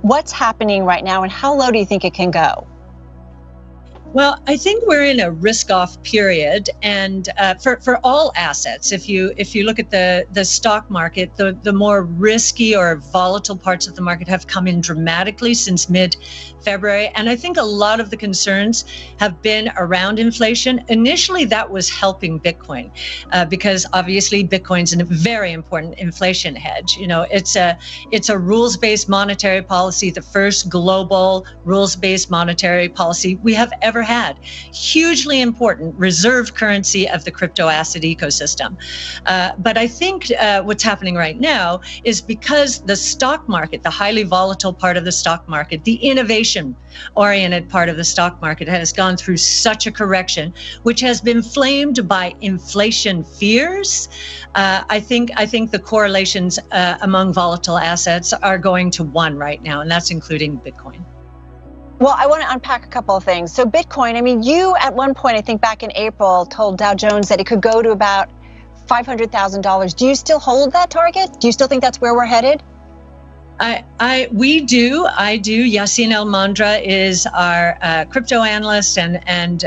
What's happening right now, and how low do you think it can go? Well, I think we're in a risk-off period, and for all assets, if you look at the stock market, the more risky or volatile parts of the market have come in dramatically since mid-February, and I think a lot of the concerns have been around inflation. Initially, that was helping Bitcoin because obviously Bitcoin's a very important inflation hedge. You know, it's a rules-based monetary policy, the first global rules-based monetary policy we have ever had. Hugely important reserve currency of the crypto asset ecosystem. But I think what's happening right now is because the stock market, the highly volatile part of the stock market, the innovation-oriented part of the stock market has gone through such a correction, which has been flamed by inflation fears. I think the correlations among volatile assets are going to one right now, and that's including Bitcoin. Well, I want to unpack a couple of things. So Bitcoin, I mean, you at one point, I think back in April, told Dow Jones that it could go to about $500,000. Do you still hold that target? Do you still think that's where we're headed? We do. I do. Yassine El-Mandra is our crypto analyst, and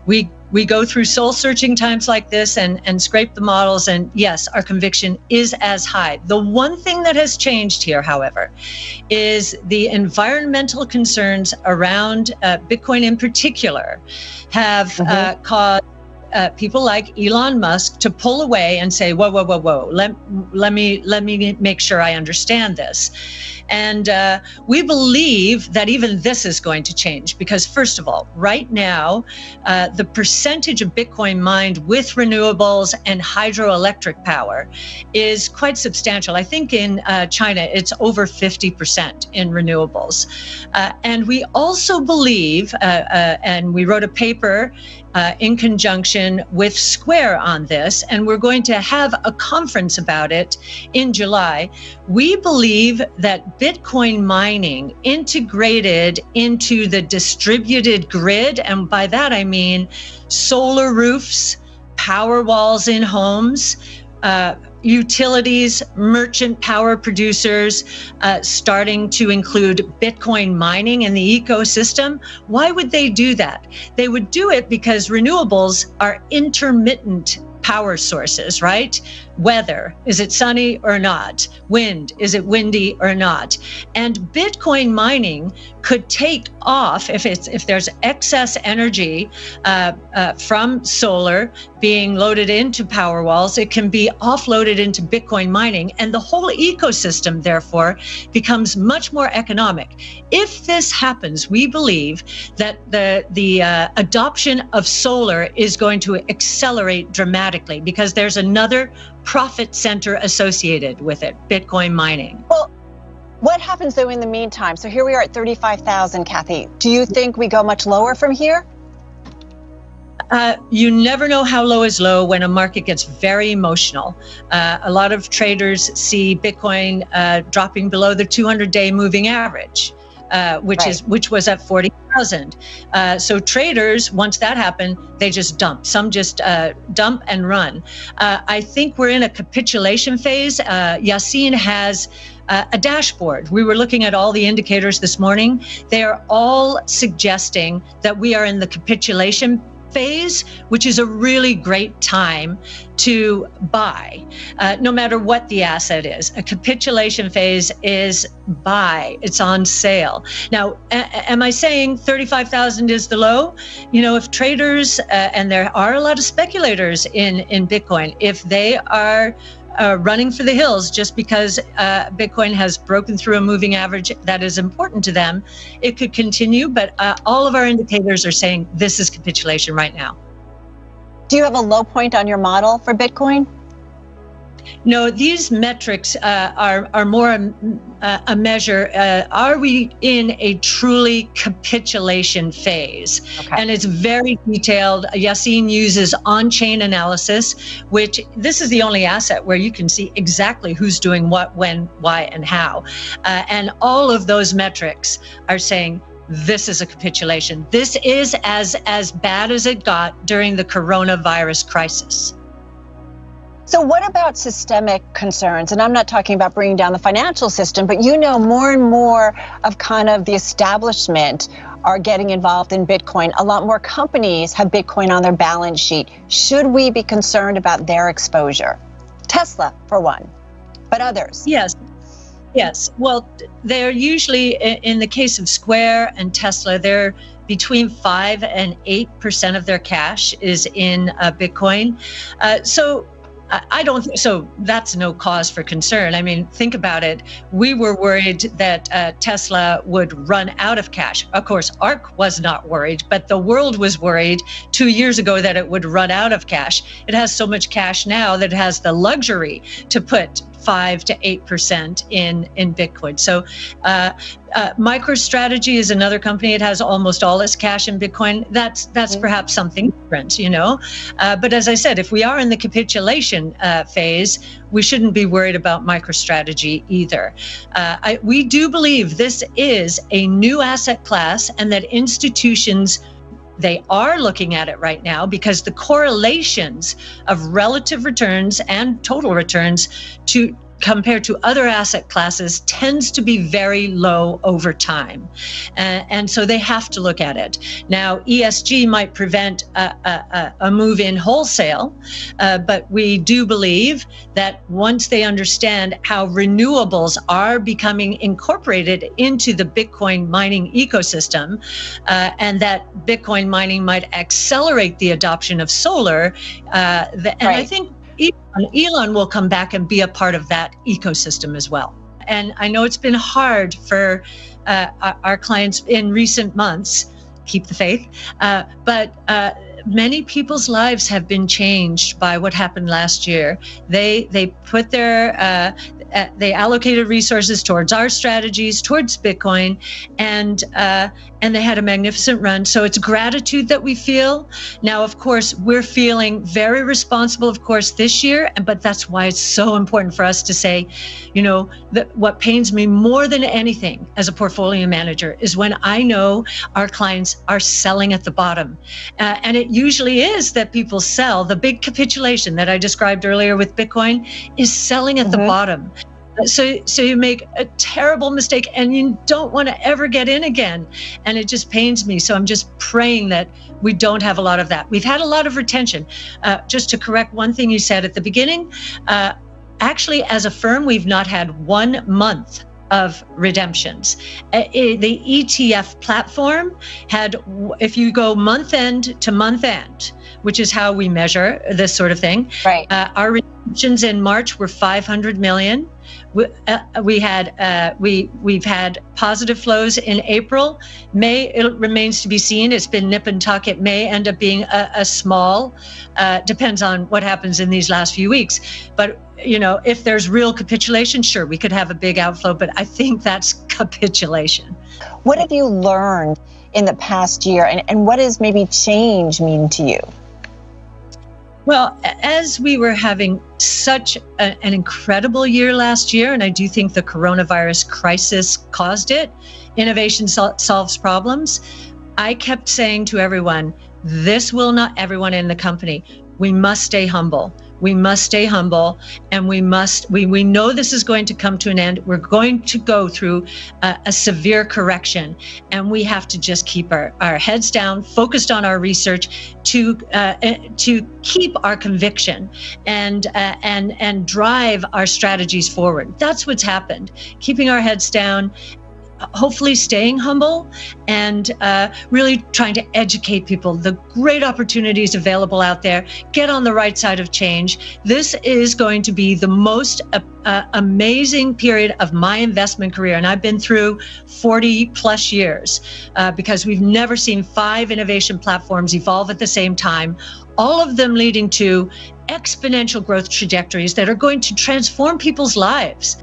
we go through soul-searching times like this and scrape the models. And yes, our conviction is as high. The one thing that has changed here, however, is the environmental concerns around Bitcoin in particular have caused people like Elon Musk to pull away and say, whoa, let me make sure I understand this. And we believe that even this is going to change because, first of all, right now, the percentage of Bitcoin mined with renewables and hydroelectric power is quite substantial. I think in China, it's over 50% in renewables. And we also believe, and we wrote a paper in conjunction with Square on this, and we're going to have a conference about it in July. We believe that Bitcoin mining integrated into the distributed grid, and by that I mean solar roofs, power walls in homes, utilities, merchant power producers, starting to include Bitcoin mining in the ecosystem. Why would they do that? They would do it because renewables are intermittent power sources, right? Weather, is it sunny or not? Wind, is it windy or not? And Bitcoin mining could take off if there's excess energy from solar being loaded into power walls. It can be offloaded into Bitcoin mining, and the whole ecosystem, therefore, becomes much more economic. If this happens, we believe that the adoption of solar is going to accelerate dramatically because there's another profit center associated with it, Bitcoin mining. Well, what happens though in the meantime? So here we are at 35,000, Cathie. Do you think we go much lower from here? You never know how low is low when a market gets very emotional. A lot of traders see Bitcoin dropping below the 200-day moving average, which was at 40,000. So traders, once that happened, they just dump. Some just dump and run. I think we're in a capitulation phase. Yassine has a dashboard. We were looking at all the indicators this morning. They are all suggesting that we are in the capitulation phase, which is a really great time to buy, no matter what the asset is. A capitulation phase is buy. It's on sale. Now, am I saying 35,000 is the low? You know, if traders, and there are a lot of speculators in Bitcoin, if they are running for the hills just because Bitcoin has broken through a moving average that is important to them, it could continue, but all of our indicators are saying this is capitulation right now. Do you have a low point on your model for Bitcoin? No, these metrics are more a measure. Are we in a truly capitulation phase? Okay. And it's very detailed. Yassine uses on-chain analysis, which this is the only asset where you can see exactly who's doing what, when, why, and how. And all of those metrics are saying this is a capitulation. This is as bad as it got during the coronavirus crisis. So what about systemic concerns? And I'm not talking about bringing down the financial system, but more and more of kind of the establishment are getting involved in Bitcoin. A lot more companies have Bitcoin on their balance sheet. Should we be concerned about their exposure? Tesla, for one, but others. Yes. Well, they're usually, in the case of Square and Tesla, they're between 5 and 8% of their cash is in Bitcoin. So I don't think so. That's no cause for concern. I mean, think about it. We were worried that Tesla would run out of cash. Of course, Ark was not worried, but the world was worried 2 years ago that it would run out of cash. It has so much cash now that it has the luxury to put 5 to 8% in Bitcoin. So MicroStrategy is another company. It has almost all its cash in Bitcoin. That's perhaps something different, But as I said, if we are in the capitulation phase, we shouldn't be worried about MicroStrategy either. We do believe this is a new asset class and that institutions, they are looking at it right now because the correlations of relative returns and total returns compared to other asset classes tends to be very low over time. And so they have to look at it. Now, ESG might prevent a move in wholesale, but we do believe that once they understand how renewables are becoming incorporated into the Bitcoin mining ecosystem, and that Bitcoin mining might accelerate the adoption of solar, and I think Elon will come back and be a part of that ecosystem as well. And I know it's been hard for our clients in recent months, keep the faith, but many people's lives have been changed by what happened last year. They put they allocated resources towards our strategies, towards Bitcoin, and they had a magnificent run. So it's gratitude that we feel. Now, of course, we're feeling very responsible, of course, this year, but that's why it's so important for us to say, that what pains me more than anything as a portfolio manager is when I know our clients are selling at the bottom. And it usually is that people sell. The big capitulation that I described earlier with Bitcoin is selling at the bottom. So you make a terrible mistake and you don't want to ever get in again. And it just pains me. So I'm just praying that we don't have a lot of that. We've had a lot of retention. Just to correct one thing you said at the beginning, actually, as a firm, we've not had 1 month of redemptions. The ETF platform had, if you go month end to month end, which is how we measure this sort of thing, right. Our redemptions in March were 500 million. We've had positive flows in April. May, it remains to be seen. It's been nip and tuck. It may end up being a small, depends on what happens in these last few weeks. But, if there's real capitulation, sure, we could have a big outflow, but I think that's capitulation. What have you learned in the past year, and what does maybe change mean to you? Well, as we were having such an incredible year last year, and I do think the coronavirus crisis caused it, innovation solves problems, I kept saying to everyone, everyone in the company, we must stay humble. We must stay humble, and we know this is going to come to an end. We're going to go through a severe correction, and we have to just keep our heads down, focused on our research to keep our conviction and drive our strategies forward. That's what's happened. Keeping our heads down, hopefully staying humble, and really trying to educate people. The great opportunities available out there. Get on the right side of change. This is going to be the most amazing period of my investment career. And I've been through 40 plus years because we've never seen 5 innovation platforms evolve at the same time, all of them leading to exponential growth trajectories that are going to transform people's lives.